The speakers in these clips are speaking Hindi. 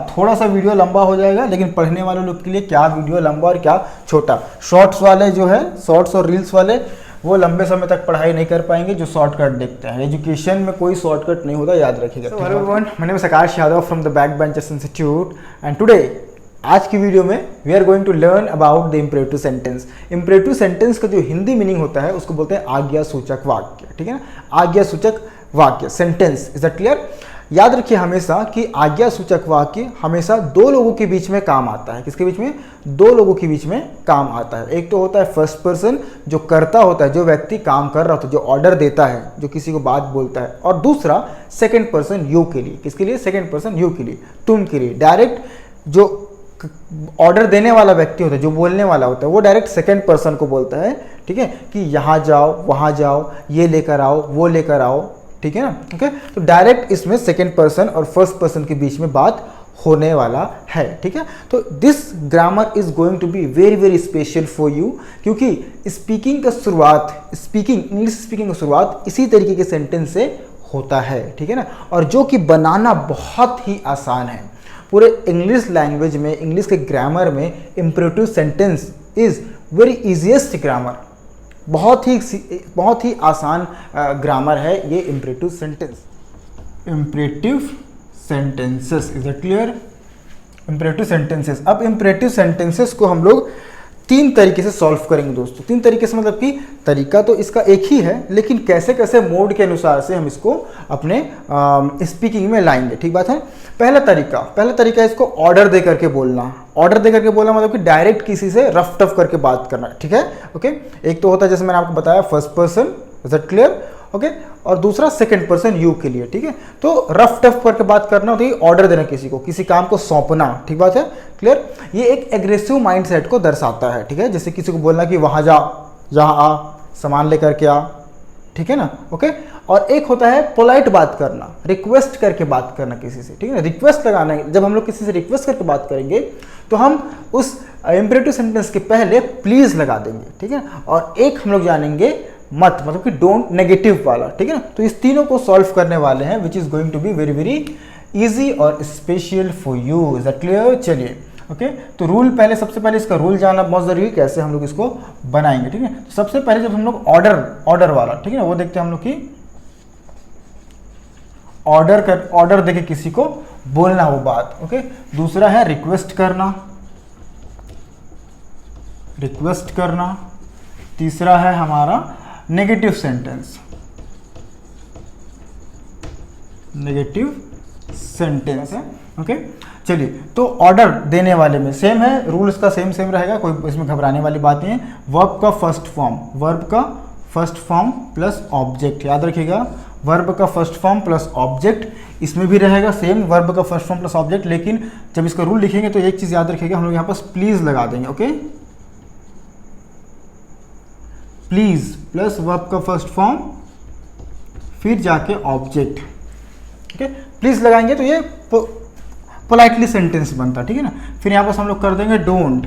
थोड़ा सा वीडियो लंबा हो जाएगा, लेकिन पढ़ने वाले लोग के लिए क्या वीडियो लंबा और क्या छोटा। शॉर्ट्स वाले जो है, शॉर्ट्स और रील्स वाले, वो लंबे समय तक पढ़ाई नहीं कर पाएंगे जो शॉर्टकट देखते हैं। एजुकेशन में कोई शॉर्टकट नहीं होता, याद रखिएगा। Hello everyone, my name is Akash Yadav from the back benchers institute and today, आज की वीडियो में we are going to learn about the imperative sentence. Imperative sentence का जो हिंदी मीनिंग होता है उसको बोलते हैं आज्ञा सूचक वाक्य, ठीक है ना। आज्ञा सूचक वाक्य, सेंटेंस, इज दैट क्लियर। याद रखिए हमेशा कि आज्ञा सूचक वाक्य हमेशा दो लोगों के बीच में काम आता है। किसके बीच में? दो लोगों के बीच में काम आता है। एक तो होता है फर्स्ट पर्सन, जो करता होता है, जो व्यक्ति काम कर रहा होता है, जो ऑर्डर देता है, जो किसी को बात बोलता है, और दूसरा सेकंड पर्सन यू के लिए। किसके लिए? सेकंड पर्सन यू के लिए, तुम के लिए। डायरेक्ट जो ऑर्डर देने वाला व्यक्ति होता है, जो बोलने वाला होता है, वो डायरेक्ट सेकंड पर्सन को बोलता है, ठीक है, कि यहाँ जाओ, वहाँ जाओ, ये लेकर आओ, वो लेकर आओ, ठीक है ना। ओके, तो डायरेक्ट इसमें सेकंड पर्सन और फर्स्ट पर्सन के बीच में बात होने वाला है, ठीक है। तो this grammar is going to be very very special for you, क्योंकि स्पीकिंग का शुरुआत, इंग्लिश स्पीकिंग का शुरुआत इसी तरीके के सेंटेंस से होता है, ठीक है ना। और जो कि बनाना बहुत ही आसान है। पूरे इंग्लिश लैंग्वेज में, इंग्लिश के ग्रामर में imperative sentence is very easiest grammar. बहुत ही आसान ग्रामर है ये imperative sentence. Imperative sentences, is it clear? Imperative sentences. अब इम्परेटिव सेंटेंसेस को हम लोग तीन तरीके से सॉल्व करेंगे दोस्तों। तीन तरीके से मतलब कि तरीका तो इसका एक ही है, लेकिन कैसे कैसे मोड के अनुसार से हम इसको अपने स्पीकिंग में लाएंगे, ठीक बात है। पहला तरीका इसको ऑर्डर दे करके बोलना। ऑर्डर दे करके बोलना मतलब कि डायरेक्ट किसी से रफ टफ करके बात करना, ठीक है। ओके, एक तो होता है जैसे मैंने आपको बताया first person, is that clear? Okay, और दूसरा सेकंड पर्सन यू के लिए, ठीक है। तो रफ टफ करके बात करना होती है, ऑर्डर देना किसी को, किसी काम को सौंपना, ठीक बात है, क्लियर। ये एक एग्रेसिव माइंडसेट को दर्शाता है, ठीक है। जैसे किसी को बोलना कि वहां जा, यहाँ आ, सामान लेकर के आ, ठीक है ना। ओके, और एक होता है पोलाइट बात करना, रिक्वेस्ट करके बात करना किसी से, ठीक है ना। रिक्वेस्ट लगाना, जब हम लोग किसी से रिक्वेस्ट करके बात करेंगे तो हम उस इम्परेटिव सेंटेंस के पहले प्लीज लगा देंगे, ठीक है। और एक हम लोग जानेंगे मत, मतलब कि डोंट, नेगेटिव वाला, ठीक है ना। तो इस तीनों को सॉल्व करने वाले हैं, which is going to be very very easy और special for you, is that clear? चलिए, ओके, तो रूल पहले, सबसे पहले इसका रूल जानना बहुत जरूरी है, कैसे हम लोग इसको बनाएंगे, ठीक है। तो सबसे पहले जब हम लोग ऑर्डर वाला, ठीक है ना, वो देखते हैं हम लोग की ऑर्डर देके किसी को बोलना वो बात, ओके। दूसरा है रिक्वेस्ट करना। तीसरा है हमारा नेगेटिव सेंटेंस है, ओके। चलिए, तो ऑर्डर देने वाले में सेम है, रूल इसका सेम रहेगा, कोई इसमें घबराने वाली बात नहीं है। वर्ब का फर्स्ट फॉर्म प्लस ऑब्जेक्ट, याद रखिएगा, वर्ब का फर्स्ट फॉर्म प्लस ऑब्जेक्ट इसमें भी रहेगा सेम, वर्ब का फर्स्ट फॉर्म प्लस ऑब्जेक्ट। लेकिन जब इसका रूल लिखेंगे तो एक चीज याद रखिएगा, हम लोग यहाँ पर प्लीज लगा देंगे, ओके। प्लीज प्लस वर्ब का फर्स्ट फॉर्म, फिर जाके ऑब्जेक्ट, ठीक है। प्लीज लगाएंगे तो ये पोलाइटली सेंटेंस बनता, ठीक है ना। फिर यहाँ पर हम लोग कर देंगे डोंट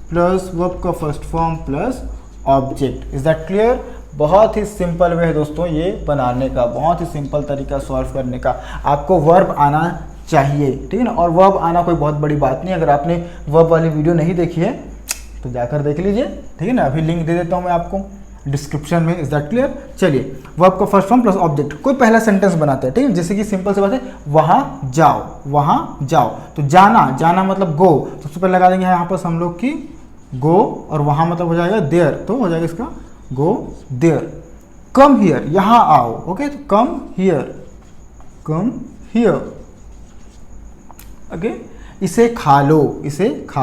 प्लस वर्ब का first form plus object, is that clear? बहुत ही सिंपल वे है दोस्तों ये बनाने का, बहुत ही सिंपल तरीका सॉल्व करने का। आपको वर्ब आना चाहिए, ठीक है ना। और वर्ब आना कोई बहुत बड़ी बात नहीं। अगर आपने वर्ब वाली वीडियो नहीं देखी है तो जाकर देख लीजिए, ठीक है ना। अभी लिंक दे देता हूँ मैं आपको डिस्क्रिप्शन में, इज दैट क्लियर? चलिए, वर्ब का फर्स्ट फॉर्म प्लस ऑब्जेक्ट, कोई पहला सेंटेंस बनाते हैं, ठीक है। जैसे कि सिंपल सी बात है, वहाँ जाओ, तो जाना मतलब गो। सबसे पहले लगा देंगे यहाँ पर हम लोग की गो, और वहाँ मतलब हो जाएगा देयर, तो हो जाएगा इसका गो देयर। कम हियर, यहाँ आओ, ओके, तो कम हियर, ओके। इसे खा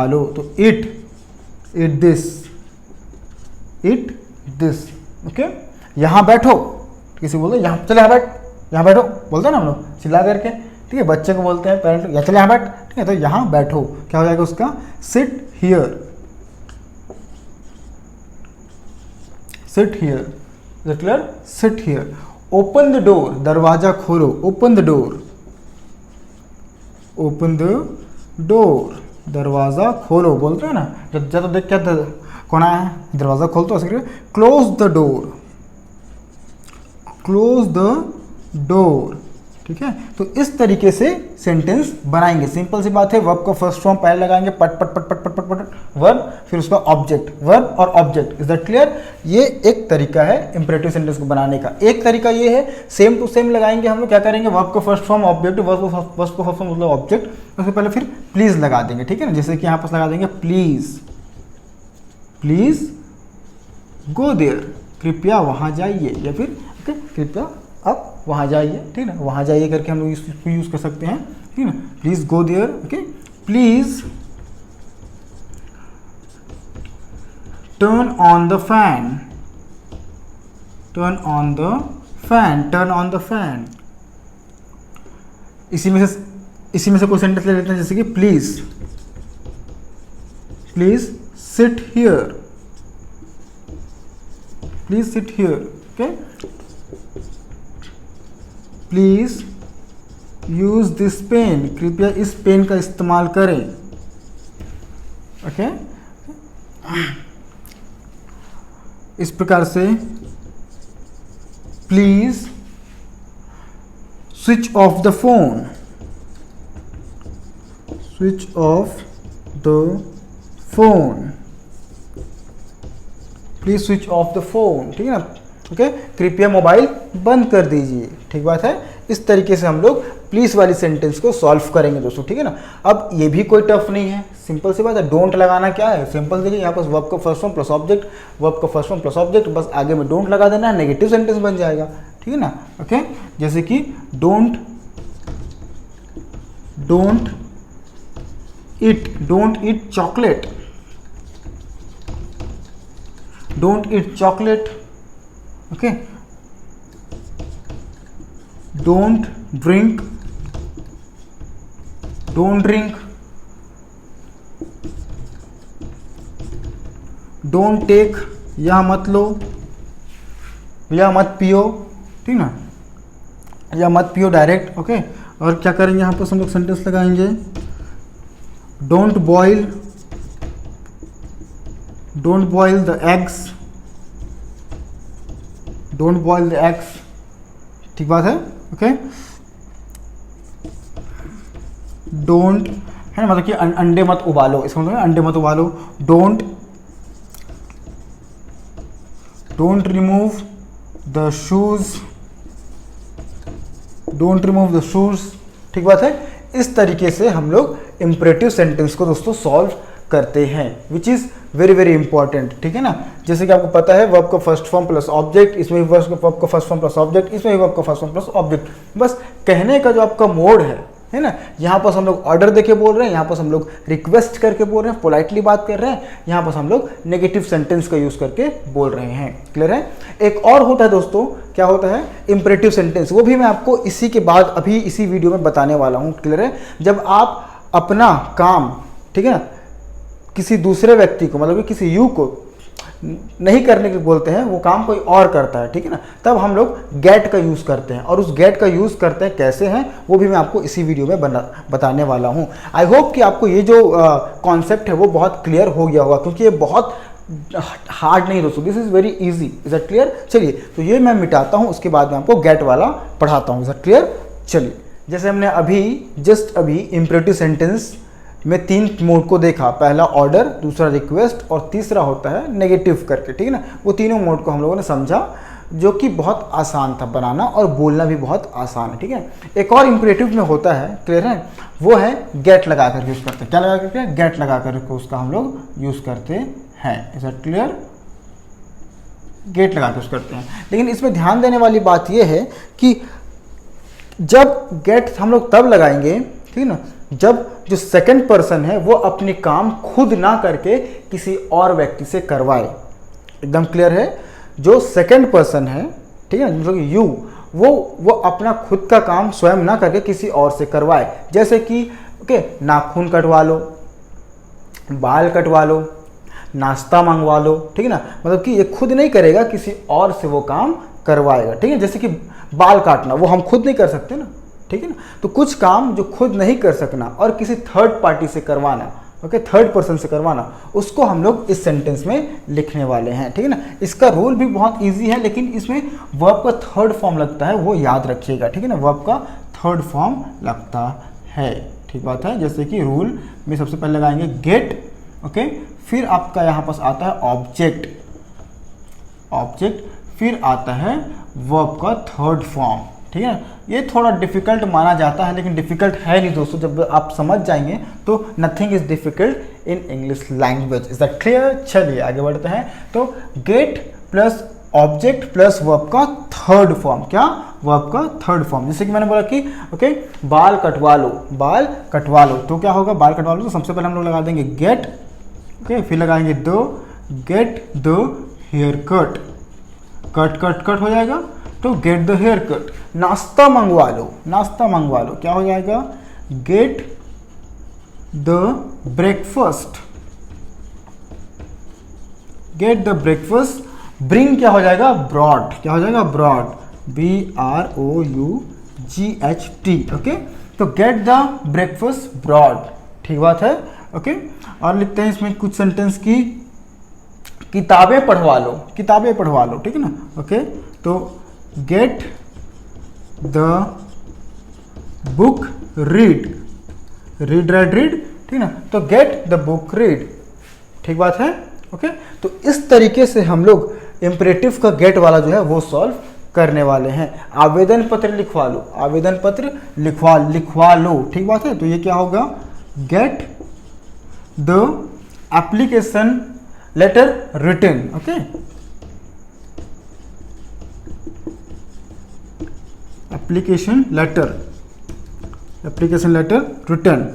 लो, तो इट दिस, ओके। यहाँ बैठो, किसी बोलते हैं यहाँ, चले यहाँ बैठो, बोलते हैं ना हम लोग चिल्ला करके, ठीक है। बच्चे को बोलते हैं पेरेंट, या चले यहाँ बैठ, ठीक है। तो यहाँ बैठो क्या हो जाएगा उसका? Sit here, clear? Sit here. Open the door, दरवाजा खोलो, ओपन द डोर, दरवाजा खोलो, बोलते हैं ना। जब देख क्या कौन आया है, दरवाजा खोल, तो क्लोज द डोर, ठीक ठीक है। तो इस तरीके से सेंटेंस बनाएंगे, सिंपल सी बात है। वर्ब का फर्स्ट फॉर्म पहले लगाएंगे, पट पट पट पट पट पट पट वर्ब, फिर उसका ऑब्जेक्ट, वर्ब और ऑब्जेक्ट। Is that clear? ये एक तरीका है इंपरेटिव सेंटेंस को बनाने का। एक तरीका ये है, सेम टू सेम लगाएंगे हम लोग। क्या करेंगे, वर्ब का फर्स्ट फॉर्म ऑब्जेक्ट, वर्ब का फर्स्ट फॉर्म मतलब ऑब्जेक्ट, उससे पहले फिर प्लीज लगा देंगे, ठीक है ना। जैसे कि यहाँ पर लगा देंगे प्लीज, प्लीज गो देयर, कृपया वहाँ जाइए, या फिर ओके कृपया आप वहाँ जाइए, ठीक है ना। वहाँ जाइए करके हम लोग इसको यूज़ कर सकते हैं, ठीक है ना। Please go there, okay. Please turn on the fan, turn on the fan, turn on the fan. इसी में से कोई सेंटेंस ले लेते हैं, जैसे कि please, please sit here, please sit here, okay. Please use this pen, कृपया इस पेन का इस्तेमाल करें, ओके। इस प्रकार से please switch off the phone, switch off the phone, please switch off the phone, ठीक है ना, ओके। कृपया मोबाइल बंद कर दीजिए, ठीक बात है। इस तरीके से हम लोग प्लीज वाली सेंटेंस को सॉल्व करेंगे दोस्तों, ठीक है ना। अब ये भी कोई टफ नहीं है, सिंपल सी बात है। डोंट लगाना क्या है, सिंपल देखिए, यहाँ पर वर्ब का first form plus object, verb का फर्स्ट फॉर्म प्लस ऑब्जेक्ट, बस आगे में डोंट लगा देना है, नेगेटिव सेंटेंस बन जाएगा, ठीक है ना, ओके। जैसे कि don't eat chocolate, don't eat chocolate, okay. Don't drink, don't take, या मत लो, या मत पियो, ठीक ना, या मत पियो डायरेक्ट, ओके। और क्या करेंगे, यहाँ पर हम लोग सेंटेंस लगाएंगे, don't boil the eggs, don't boil the eggs, ठीक बात है, ओके। डोंट है ना, मतलब कि अंडे मत उबालो, इसका मतलब अंडे मत उबालो। Don't remove the shoes, don't remove the shoes, ठीक बात है। इस तरीके से हम लोग इंपरेटिव सेंटेंस को दोस्तों सॉल्व करते हैं, which is very very important, ठीक है ना। जैसे कि आपको पता है वर्ब का फर्स्ट फॉर्म प्लस ऑब्जेक्ट, इसमें भी वर्ब का फर्स्ट फॉर्म प्लस ऑब्जेक्ट, इसमें भी वर्ब का फर्स्ट फॉर्म प्लस ऑब्जेक्ट। बस कहने का जो आपका मोड है ना, यहाँ पर हम लोग ऑर्डर देके बोल रहे हैं, यहाँ पर हम लोग रिक्वेस्ट करके बोल रहे हैं, पोलाइटली बात कर रहे हैं, यहाँ पर हम लोग नेगेटिव सेंटेंस का यूज करके बोल रहे हैं, क्लियर है। एक और होता है दोस्तों, क्या होता है, इंपरेटिव सेंटेंस, वो भी मैं आपको इसी के बाद अभी इसी वीडियो में बताने वाला हूँ, क्लियर है। जब आप अपना काम, ठीक है ना, किसी दूसरे व्यक्ति को, मतलब कि किसी यू को नहीं करने के बोलते हैं, वो काम कोई और करता है, ठीक है ना, तब हम लोग गेट का यूज़ करते हैं। और उस गेट का यूज़ करते हैं कैसे हैं, वो भी मैं आपको इसी वीडियो में बताने वाला हूँ। आई होप कि आपको ये जो कॉन्सेप्ट है वो बहुत क्लियर हो गया होगा, क्योंकि ये बहुत हार्ड नहीं दोस्तों, this is very easy. Is that clear? चलिए, तो ये मैं मिटाता हूँ, उसके बाद मैं आपको गेट वाला पढ़ाता हूँ। Is that clear? चलिए, जैसे हमने जस्ट अभी इंपरेटिव सेंटेंस में 3 मोड को देखा, पहला ऑर्डर, दूसरा रिक्वेस्ट और तीसरा होता है नेगेटिव करके, ठीक है ना। वो तीनों मोड को हम लोगों ने समझा, जो कि बहुत आसान था बनाना और बोलना भी बहुत आसान है, ठीक है। एक और इंपरेटिव में होता है, क्लियर है, वो है गेट लगा कर यूज़ करते हैं। क्या लगा करके? गेट लगा कर उसका हम लोग यूज़ करते हैं। Is that clear? गेट लगा कर यूज़ करते हैं। लेकिन इसमें ध्यान देने वाली बात यह है कि जब गेट हम लोग तब लगाएंगे, ठीक है ना, जब जो सेकंड पर्सन है वो अपने काम खुद ना करके किसी और व्यक्ति से करवाए। एकदम क्लियर है? जो सेकंड पर्सन है, ठीक है ना, मतलब यू, वो अपना खुद का काम स्वयं ना करके किसी और से करवाए। जैसे कि ओके, नाखून कटवा लो, बाल कटवा लो, नाश्ता मंगवा लो, ठीक है ना, मतलब कि ये खुद नहीं करेगा, किसी और से वो काम करवाएगा, ठीक है। जैसे कि बाल काटना, वो हम खुद नहीं कर सकते ना, ठीक है ना। तो कुछ काम जो खुद नहीं कर सकना और किसी थर्ड पार्टी से करवाना, ओके, थर्ड पर्सन से करवाना, उसको हम लोग इस सेंटेंस में लिखने वाले हैं, ठीक है ना। इसका रूल भी बहुत इजी है, लेकिन इसमें वर्ब का थर्ड फॉर्म लगता है, वो याद रखिएगा, ठीक है ना। वर्ब का थर्ड फॉर्म लगता है। ठीक बात है, जैसे कि रूल में सबसे पहले लगाएंगे गेट, ओके, फिर आपका यहाँ पास आता है ऑब्जेक्ट, फिर आता है वर्ब का थर्ड फॉर्म। ठीक है, ये थोड़ा डिफिकल्ट माना जाता है लेकिन डिफिकल्ट है नहीं दोस्तों, जब आप समझ जाएंगे तो nothing is difficult in English language. Is that clear? चलिए आगे बढ़ते हैं। तो gate plus object plus verb का थर्ड फॉर्म, क्या? वर्ब का थर्ड फॉर्म। जैसे कि मैंने बोला कि ओके बाल कटवा लो, तो क्या होगा? बाल कटवा लो, तो सबसे पहले हम लोग लगा देंगे गेट, ओके, फिर लगाएंगे get the hair cut, cut हो जाएगा, तो गेट द हेयर कट। नाश्ता मंगवा लो, क्या हो जाएगा? गेट द ब्रेकफास्ट, ब्रिंग क्या हो जाएगा? ब्रॉड, BROUGHT, ओके, तो गेट द ब्रेकफास्ट ब्रॉड। ठीक बात है, ओके। और लिखते हैं इसमें कुछ सेंटेंस की, किताबें पढ़वा लो, ठीक है ना, ओके, तो गेट द बुक रीड, ठीक ना, तो गेट द बुक रीड। ठीक बात है, ओके। तो इस तरीके से हम लोग इम्परेटिव का गेट वाला जो है वो सॉल्व करने वाले हैं। आवेदन पत्र लिखवा लो, ठीक बात है, तो ये क्या होगा? Get the application letter written, okay, application letter return.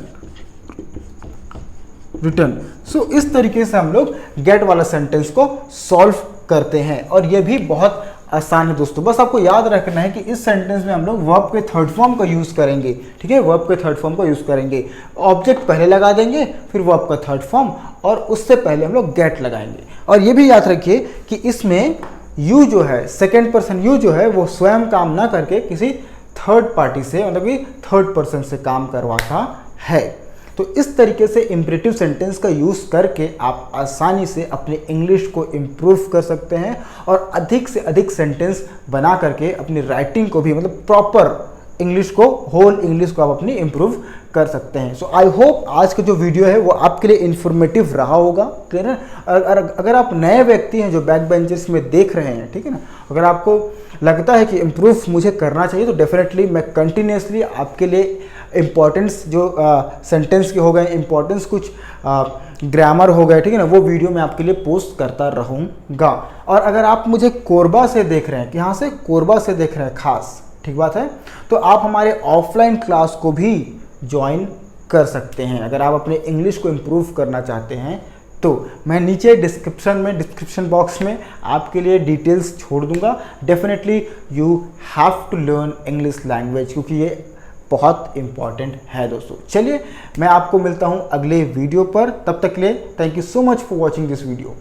So इस तरीके से हम लोग गेट वाला सेंटेंस को सॉल्व करते हैं और ये भी बहुत आसान है दोस्तों। बस आपको याद रखना है कि इस सेंटेंस में हम लोग वर्ब के थर्ड फॉर्म का यूज करेंगे। ठीक है, वर्ब के थर्ड फॉर्म का यूज करेंगे, ऑब्जेक्ट पहले लगा देंगे, फिर वर्ब का थर्ड फॉर्म, और उससे पहले हम लोग गेट लगाएंगे। और ये भी याद रखिए कि इसमें यू जो है, सेकेंड पर्सन यू जो है, वो स्वयं काम ना करके किसी थर्ड पार्टी से, मतलब कि थर्ड पर्सन से काम करवाता है। तो इस तरीके से इम्परेटिव सेंटेंस का यूज़ करके आप आसानी से अपने इंग्लिश को इम्प्रूव कर सकते हैं और अधिक से अधिक सेंटेंस बना करके अपनी राइटिंग को भी, मतलब प्रॉपर इंग्लिश को, होल इंग्लिश को आप अपनी इम्प्रूव कर सकते हैं। सो आई होप आज का जो वीडियो है वो आपके लिए इन्फॉर्मेटिव रहा होगा। क्लियर है? अगर आप नए व्यक्ति हैं जो बैक बेंचेस में देख रहे हैं, ठीक है ना, अगर आपको लगता है कि इम्प्रूव मुझे करना चाहिए तो डेफिनेटली मैं कंटिन्यूसली आपके लिए इम्पॉर्टेंस जो सेंटेंस के हो गए, इम्पॉर्टेंस कुछ ग्रामर हो गए, ठीक है ना, वो वीडियो मैं आपके लिए पोस्ट करता रहूँगा। और अगर आप मुझे कोरबा से देख रहे हैं, कि यहाँ से कोरबा से देख रहे हैं खास, ठीक बात है, तो आप हमारे ऑफलाइन क्लास को भी ज्वाइन कर सकते हैं। अगर आप अपने इंग्लिश को इम्प्रूव करना चाहते हैं तो मैं नीचे डिस्क्रिप्शन बॉक्स में आपके लिए डिटेल्स छोड़ दूंगा। Definitely you have to learn English language, क्योंकि ये बहुत इंपॉर्टेंट है दोस्तों। चलिए मैं आपको मिलता हूँ अगले वीडियो पर, तब तक के लिए thank you so much for watching this video.